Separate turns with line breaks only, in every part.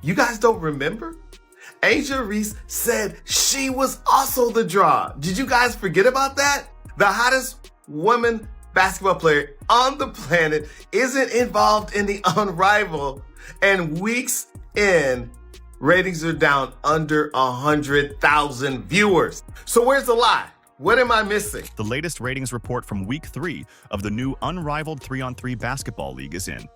You guys don't remember? Angel Reese said she was also the draw. Did you guys forget about that? The hottest woman basketball player on the planet isn't involved in the Unrivaled, and weeks in, ratings are down under 100,000 viewers. So where's the lie? What am I missing?
The latest ratings report from Week 3 of the new Unrivaled 3-on-3 basketball league is in.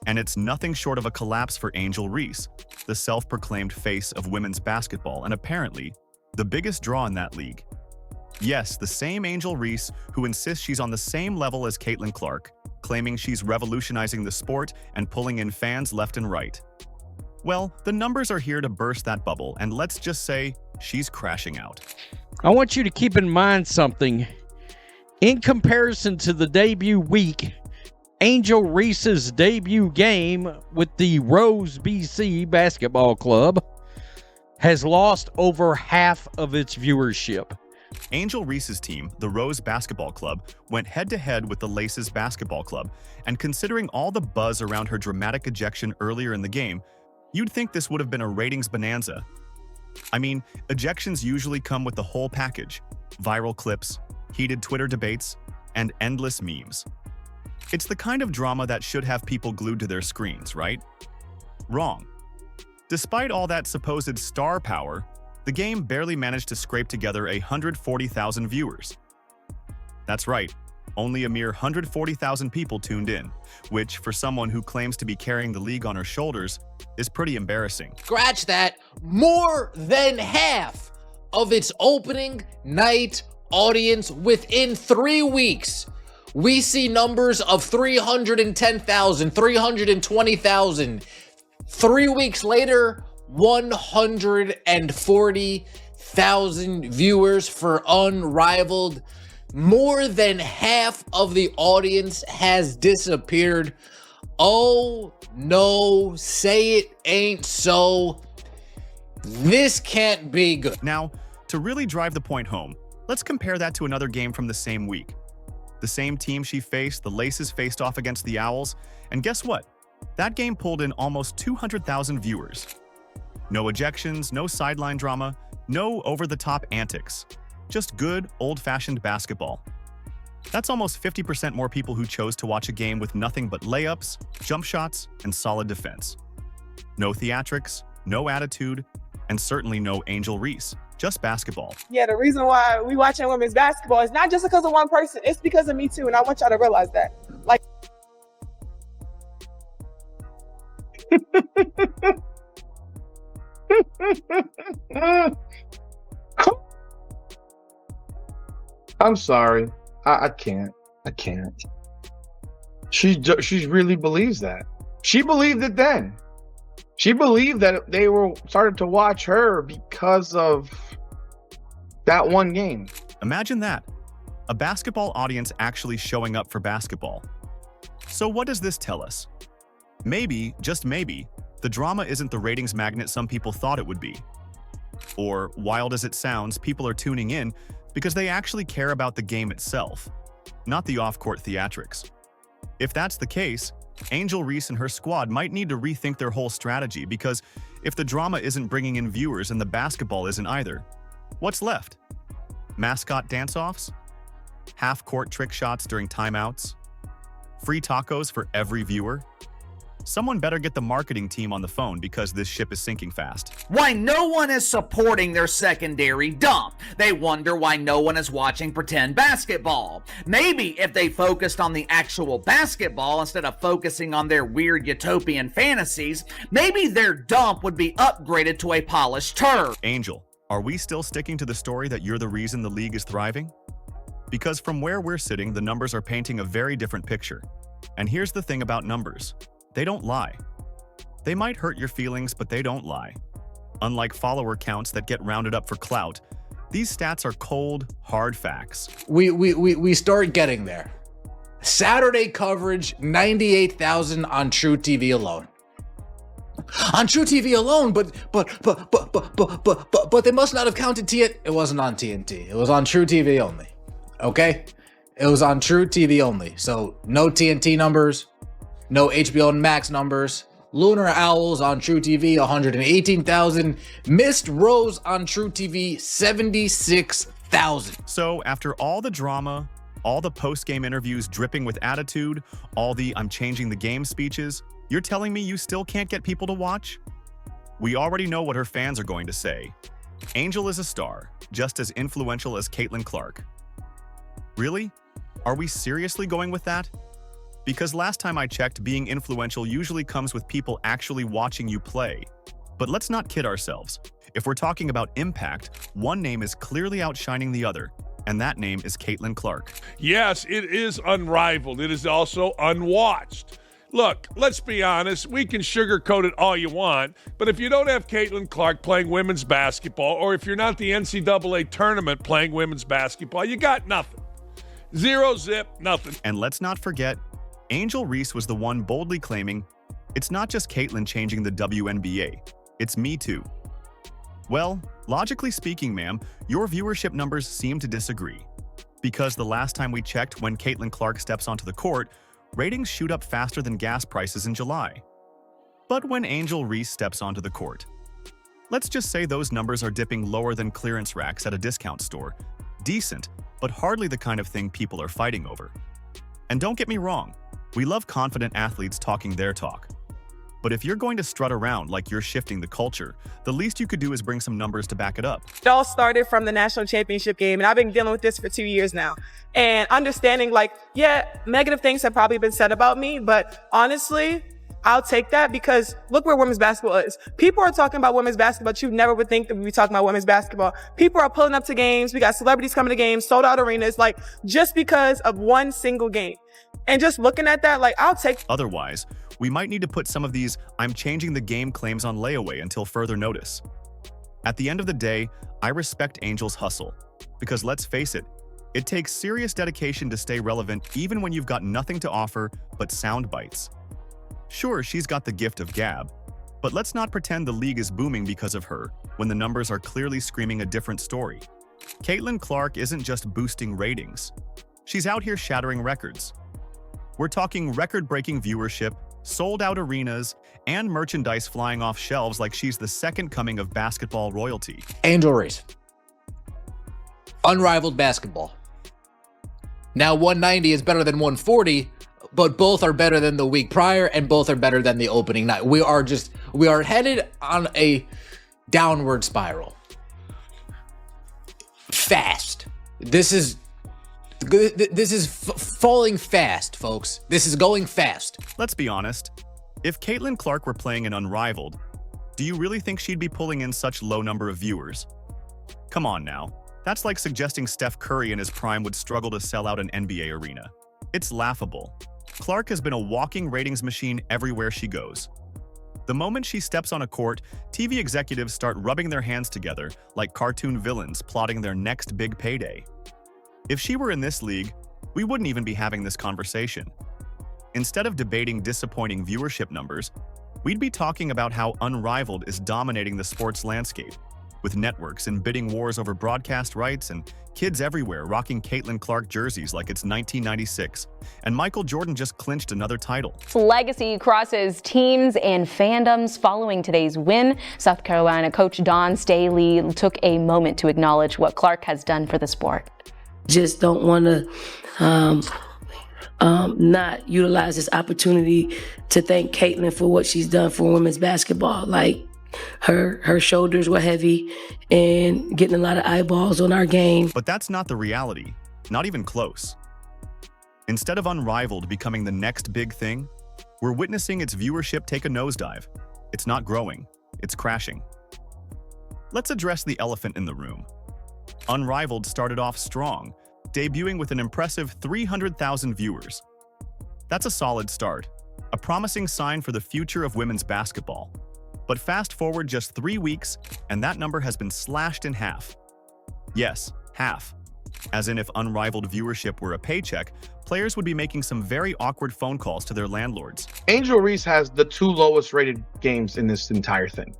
And it's nothing short of a collapse for Angel Reese, the self-proclaimed face of women's basketball and apparently the biggest draw in that league. Yes, the same Angel Reese who insists she's on the same level as Caitlin Clark, claiming she's revolutionizing the sport and pulling in fans left and right. Well, the numbers are here to burst that bubble, and let's just say she's crashing out.
I want you to keep in mind something. In comparison to the debut week, Angel Reese's debut game with the Rose BC Basketball Club has lost over half of its viewership.
Angel Reese's team, the Rose Basketball Club, went head-to-head with the Laces Basketball Club, and considering all the buzz around her dramatic ejection earlier in the game, you'd think this would have been a ratings bonanza. I mean, ejections usually come with the whole package: viral clips, heated Twitter debates, and endless memes. It's the kind of drama that should have people glued to their screens, right? Wrong. Despite all that supposed star power, the game barely managed to scrape together 140,000 viewers. That's right, only a mere 140,000 people tuned in, which, for someone who claims to be carrying the league on her shoulders, is pretty embarrassing.
Scratch that. More than half of its opening night audience within 3 weeks. We see numbers of 310,000, 320,000. 3 weeks later, 140,000 viewers for Unrivaled. More than half of the audience has disappeared. Oh no, say it ain't so. This can't be good.
Now, to really drive the point home, let's compare that to another game from the same week. The same team she faced, the Laces, faced off against the Owls, and guess what? That game pulled in almost 200,000 viewers. No ejections, no sideline drama, no over-the-top antics. Just good, old-fashioned basketball. That's almost 50% more people who chose to watch a game with nothing but layups, jump shots, and solid defense. No theatrics, no attitude, and certainly no Angel Reese. Just basketball.
Yeah, the reason why we watching women's basketball is not just because of one person. It's because of me too, and I want y'all to realize that. Like,
I'm sorry. I can't. She really believes that. She believed it then. She believed that they were started to watch her because of that one game.
Imagine that. A basketball audience actually showing up for basketball. So what does this tell us? Maybe, just maybe, the drama isn't the ratings magnet some people thought it would be. Or, wild as it sounds, people are tuning in because they actually care about the game itself, not the off-court theatrics. If that's the case, Angel Reese and her squad might need to rethink their whole strategy, because if the drama isn't bringing in viewers and the basketball isn't either, what's left? Mascot dance-offs? Half-court trick shots during timeouts? Free tacos for every viewer? Someone better get the marketing team on the phone, because this ship is sinking fast.
Why no one is supporting their secondary dump. They wonder why no one is watching pretend basketball. Maybe if they focused on the actual basketball instead of focusing on their weird utopian fantasies, maybe their dump would be upgraded to a polished turd.
Angel, are we still sticking to the story that you're the reason the league is thriving? Because from where we're sitting, the numbers are painting a very different picture. And here's the thing about numbers. They don't lie. They might hurt your feelings, but they don't lie. Unlike follower counts that get rounded up for clout, these stats are cold, hard facts.
We start getting there. Saturday coverage, 98,000 on True TV alone. On True TV alone, but they must not have counted TNT. It wasn't on TNT. It was on True TV only. Okay? It was on True TV only. So no TNT numbers. No HBO Max numbers, Lunar Owls on True TV, 118,000. Missed Rose on True TV, 76,000.
So after all the drama, all the post-game interviews dripping with attitude, all the "I'm changing the game" speeches, you're telling me you still can't get people to watch? We already know what her fans are going to say. Angel is a star, just as influential as Caitlin Clark. Really? Are we seriously going with that? Because last time I checked, being influential usually comes with people actually watching you play. But let's not kid ourselves. If we're talking about impact, one name is clearly outshining the other, and that name is Caitlin Clark.
Yes, it is unrivaled. It is also unwatched. Look, let's be honest. We can sugarcoat it all you want, but if you don't have Caitlin Clark playing women's basketball, or if you're not the NCAA tournament playing women's basketball, you got nothing. Zero, zip, nothing.
And let's not forget, Angel Reese was the one boldly claiming, "It's not just Caitlin changing the WNBA, it's me too." Well, logically speaking, ma'am, your viewership numbers seem to disagree. Because the last time we checked, when Caitlin Clark steps onto the court, ratings shoot up faster than gas prices in July. But when Angel Reese steps onto the court, let's just say those numbers are dipping lower than clearance racks at a discount store. Decent, but hardly the kind of thing people are fighting over. And don't get me wrong, we love confident athletes talking their talk. But if you're going to strut around like you're shifting the culture, the least you could do is bring some numbers to back it up.
It all started from the national championship game, and I've been dealing with this for 2 years now. And understanding, like, yeah, negative things have probably been said about me, but honestly, I'll take that because look where women's basketball is. People are talking about women's basketball, but you never would think that we'd be talking about women's basketball. People are pulling up to games. We got celebrities coming to games, sold out arenas, like, just because of one single game. And just looking at that, like, I'll take.
Otherwise, we might need to put some of these "I'm changing the game" claims on layaway until further notice. At the end of the day, I respect Angel's hustle. Because let's face it, it takes serious dedication to stay relevant even when you've got nothing to offer but sound bites. Sure, she's got the gift of gab, but let's not pretend the league is booming because of her when the numbers are clearly screaming a different story. Caitlin Clark isn't just boosting ratings. She's out here shattering records. We're talking record-breaking viewership, sold-out arenas, and merchandise flying off shelves like she's the second coming of basketball royalty.
Angel Reese. Unrivaled basketball. Now 190 is better than 140, but both are better than the week prior and both are better than the opening night. We are headed on a downward spiral. Fast. This is falling fast, folks. This is going fast.
Let's be honest. If Caitlin Clark were playing in Unrivaled, do you really think she'd be pulling in such low number of viewers? Come on now. That's like suggesting Steph Curry in his prime would struggle to sell out an NBA arena. It's laughable. Clark has been a walking ratings machine everywhere she goes. The moment she steps on a court, TV executives start rubbing their hands together like cartoon villains plotting their next big payday. If she were in this league, we wouldn't even be having this conversation. Instead of debating disappointing viewership numbers, we'd be talking about how Unrivaled is dominating the sports landscape, with networks and bidding wars over broadcast rights and kids everywhere rocking Caitlin Clark jerseys like it's 1996, and Michael Jordan just clinched another title.
Legacy crosses teams and fandoms following today's win. South Carolina coach Dawn Staley took a moment to acknowledge what Clark has done for the sport.
Just don't want to not utilize this opportunity to thank Caitlin for what she's done for women's basketball. Like, her shoulders were heavy and getting a lot of eyeballs on our game.
But that's not the reality, not even close. Instead of Unrivaled becoming the next big thing, we're witnessing its viewership take a nosedive. It's not growing, it's crashing. Let's address the elephant in the room. Unrivaled started off strong, debuting with an impressive 300,000 viewers. That's a solid start, a promising sign for the future of women's basketball. But fast forward just 3 weeks, and that number has been slashed in half. Yes, half. As in, if Unrivaled viewership were a paycheck, players would be making some very awkward phone calls to their landlords.
Angel Reese has the 2 lowest rated games in this entire thing.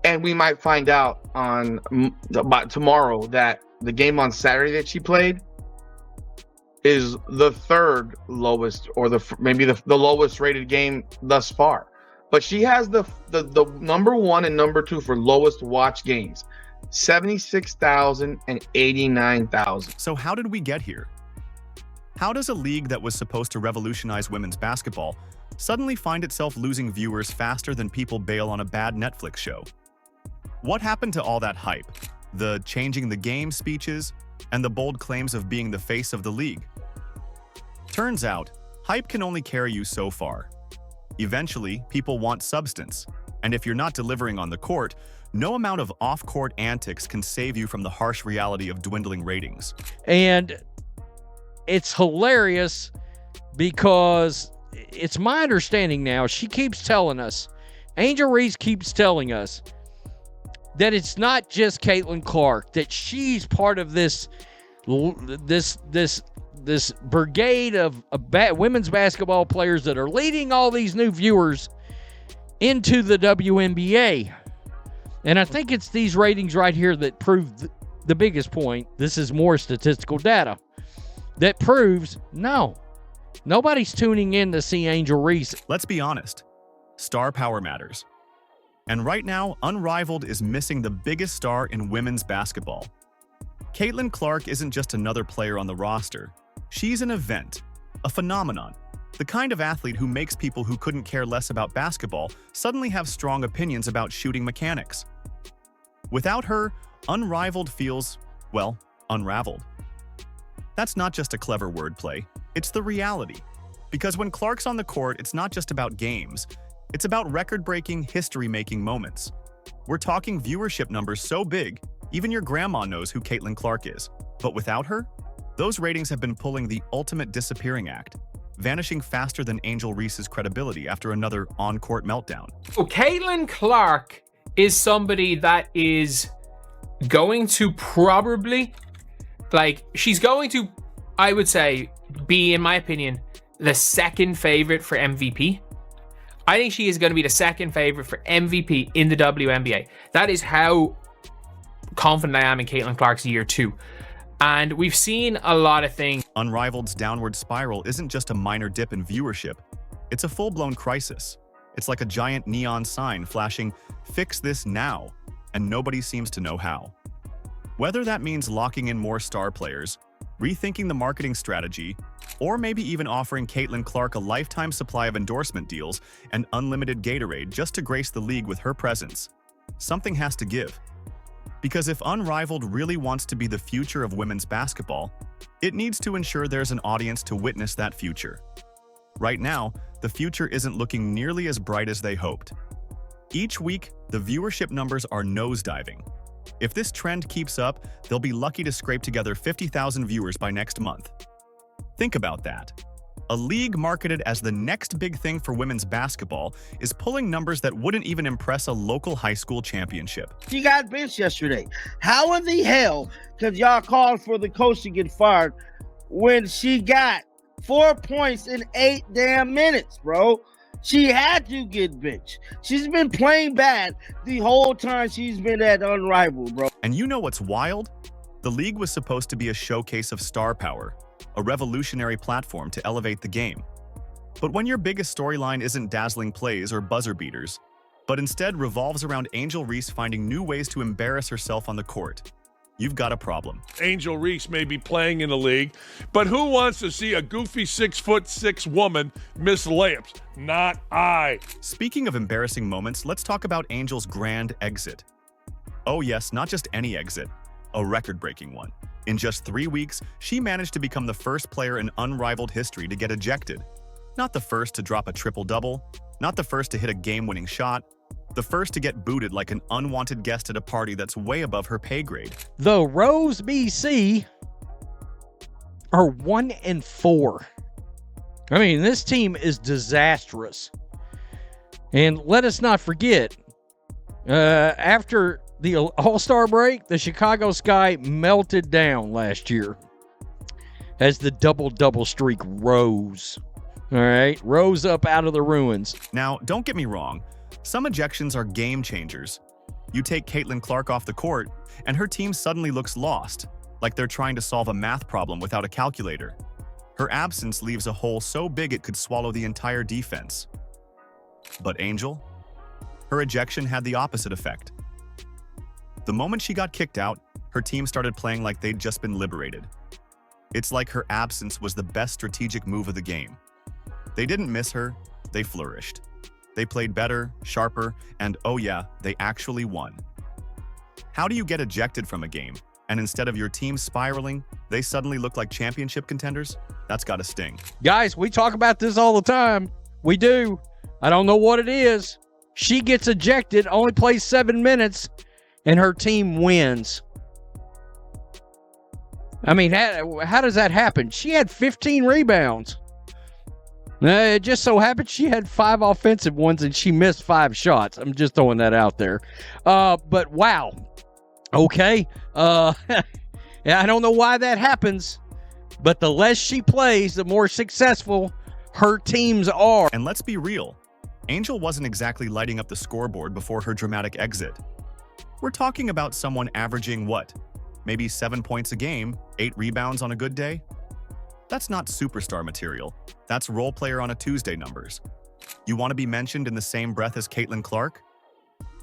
And we might find out about tomorrow that the game on Saturday that she played is the 3rd lowest, or maybe the lowest rated game thus far. But she has the number 1 and number 2 for lowest watch games, 76,000 and 89,000.
So how did we get here? How does a league that was supposed to revolutionize women's basketball suddenly find itself losing viewers faster than people bail on a bad Netflix show? What happened to all that hype, the changing the game speeches, and the bold claims of being the face of the league? Turns out, hype can only carry you so far. Eventually, people want substance, and if you're not delivering on the court, no amount of off-court antics can save you from the harsh reality of dwindling ratings.
And it's hilarious because it's my understanding now, she keeps telling us, Angel Reese keeps telling us that it's not just Caitlin Clark, that she's part of this brigade of women's basketball players that are leading all these new viewers into the WNBA. And I think it's these ratings right here that prove the biggest point. This is more statistical data that proves, no, nobody's tuning in to see Angel Reese.
Let's be honest, star power matters. And right now, Unrivaled is missing the biggest star in women's basketball. Caitlin Clark isn't just another player on the roster. She's an event, a phenomenon, the kind of athlete who makes people who couldn't care less about basketball suddenly have strong opinions about shooting mechanics. Without her, Unrivaled feels, well, unraveled. That's not just a clever wordplay, it's the reality. Because when Clark's on the court, it's not just about games, it's about record-breaking, history-making moments. We're talking viewership numbers so big, even your grandma knows who Caitlin Clark is. But without her, those ratings have been pulling the ultimate disappearing act, vanishing faster than Angel Reese's credibility after another on-court meltdown.
So Caitlin Clark is somebody that is going to probably, she's going to, I would say, be, in my opinion, the second favorite for MVP. I think she is going to be the second favorite for MVP in the WNBA. That is how confident I am in Caitlin Clark's year 2. And we've seen a lot of things.
Unrivaled's downward spiral isn't just a minor dip in viewership. It's a full-blown crisis. It's like a giant neon sign flashing, "Fix this now," and nobody seems to know how. Whether that means locking in more star players, rethinking the marketing strategy, or maybe even offering Caitlin Clark a lifetime supply of endorsement deals and unlimited Gatorade just to grace the league with her presence, something has to give. Because if Unrivaled really wants to be the future of women's basketball, it needs to ensure there's an audience to witness that future. Right now, the future isn't looking nearly as bright as they hoped. Each week, the viewership numbers are nosediving. If this trend keeps up, they'll be lucky to scrape together 50,000 viewers by next month. Think about that. A league marketed as the next big thing for women's basketball is pulling numbers that wouldn't even impress a local high school championship.
She got benched yesterday. How in the hell could y'all call for the coach to get fired when she got 4 points in 8 damn minutes, bro? She had to get benched. She's been playing bad the whole time she's been at Unrivaled, bro.
And you know what's wild? The league was supposed to be a showcase of star power, a revolutionary platform to elevate the game. But when your biggest storyline isn't dazzling plays or buzzer beaters, but instead revolves around Angel Reese finding new ways to embarrass herself on the court, you've got a problem.
Angel Reese may be playing in the league, but who wants to see a goofy 6'6" woman miss layups? Not I.
Speaking of embarrassing moments, let's talk about Angel's grand exit. Oh yes, not just any exit, a record-breaking one. In just 3 weeks, she managed to become the first player in Unrivaled history to get ejected. Not the first to drop a triple-double, not the first to hit a game-winning shot, the first to get booted like an unwanted guest at a party that's way above her pay grade.
The Rose BC are 1-4. I mean, this team is disastrous. And let us not forget, after the All-Star break, the Chicago Sky melted down last year as the double-double streak rose. All right, rose up out of the ruins.
Now, don't get me wrong. Some ejections are game changers. You take Caitlin Clark off the court, and her team suddenly looks lost, like they're trying to solve a math problem without a calculator. Her absence leaves a hole so big it could swallow the entire defense. But Angel? Her ejection had the opposite effect. The moment she got kicked out, her team started playing like they'd just been liberated. It's like her absence was the best strategic move of the game. They didn't miss her, they flourished. They played better, sharper, and oh yeah, they actually won. How do you get ejected from a game, and instead of your team spiraling, they suddenly look like championship contenders? That's gotta sting.
Guys, we talk about this all the time. We do. I don't know what it is. She gets ejected, only plays 7 minutes, and her team wins. I mean, how does that happen? She had 15 rebounds. It just so happened she had 5 offensive ones, and she missed 5 shots. I'm just throwing that out there. But wow. Okay. Yeah, I don't know why that happens, but the less she plays, the more successful her teams are.
And let's be real. Angel wasn't exactly lighting up the scoreboard before her dramatic exit. We're talking about someone averaging what? Maybe 7 points a game, 8 rebounds on a good day? That's not superstar material. That's role player on a Tuesday numbers. You want to be mentioned in the same breath as Caitlin Clark?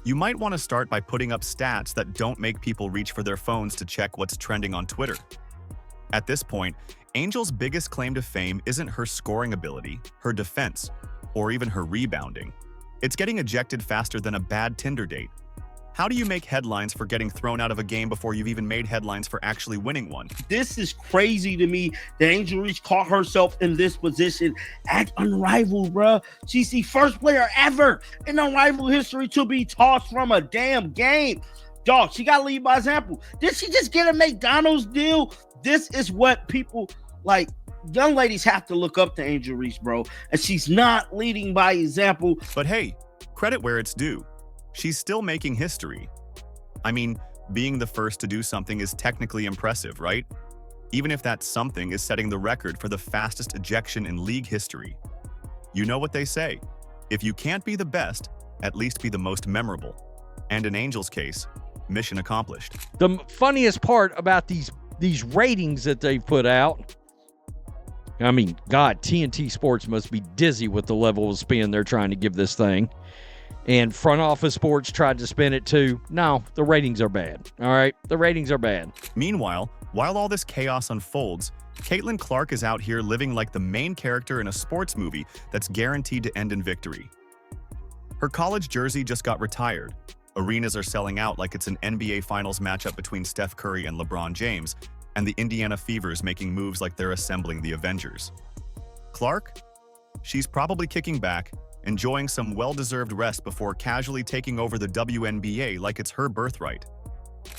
You might want to start by putting up stats that don't make people reach for their phones to check what's trending on Twitter. At this point, Angel's biggest claim to fame isn't her scoring ability, her defense, or even her rebounding. It's getting ejected faster than a bad Tinder date. How do you make headlines for getting thrown out of a game before you've even made headlines for actually winning one?
This is crazy to me that Angel Reese caught herself in this position at Unrivaled, bruh. She's the first player ever in Unrivaled history to be tossed from a damn game. Dog, she got to lead by example. Did she just get a McDonald's deal? This is what people like. Young ladies have to look up to Angel Reese, bro. And she's not leading by example.
But hey, credit where it's due. She's still making history. I mean, being the first to do something is technically impressive, right? Even if that something is setting the record for the fastest ejection in league history. You know what they say, if you can't be the best, at least be the most memorable. And in Angel's case, mission accomplished.
The funniest part about these ratings that they put out, I mean, God, TNT Sports must be dizzy with the level of spin they're trying to give this thing. And Front Office Sports tried to spin it too. No, the ratings are bad. All right, the ratings are bad.
Meanwhile, while all this chaos unfolds, Caitlin Clark is out here living like the main character in a sports movie that's guaranteed to end in victory. Her college jersey just got retired. Arenas are selling out like it's an NBA Finals matchup between Steph Curry and LeBron James, and the Indiana Fever's making moves like they're assembling the Avengers. Clark? She's probably kicking back, enjoying some well-deserved rest before casually taking over the WNBA like it's her birthright.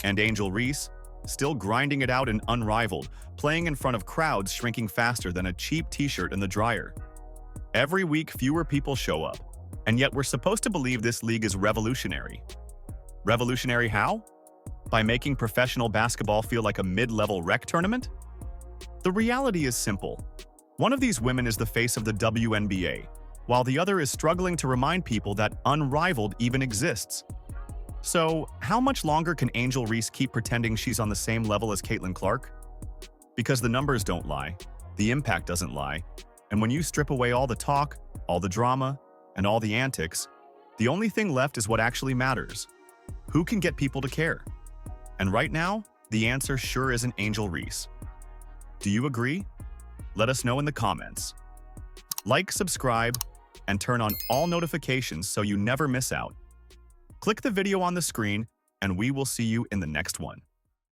And Angel Reese? Still grinding it out in Unrivaled, playing in front of crowds shrinking faster than a cheap t-shirt in the dryer. Every week, fewer people show up, and yet we're supposed to believe this league is revolutionary. Revolutionary how? By making professional basketball feel like a mid-level rec tournament? The reality is simple. One of these women is the face of the WNBA, while the other is struggling to remind people that Unrivaled even exists. So, how much longer can Angel Reese keep pretending she's on the same level as Caitlin Clark? Because the numbers don't lie, the impact doesn't lie, and when you strip away all the talk, all the drama, and all the antics, the only thing left is what actually matters. Who can get people to care? And right now, the answer sure isn't Angel Reese. Do you agree? Let us know in the comments. Like, subscribe, and turn on all notifications so you never miss out. Click the video on the screen, and we will see you in the next one.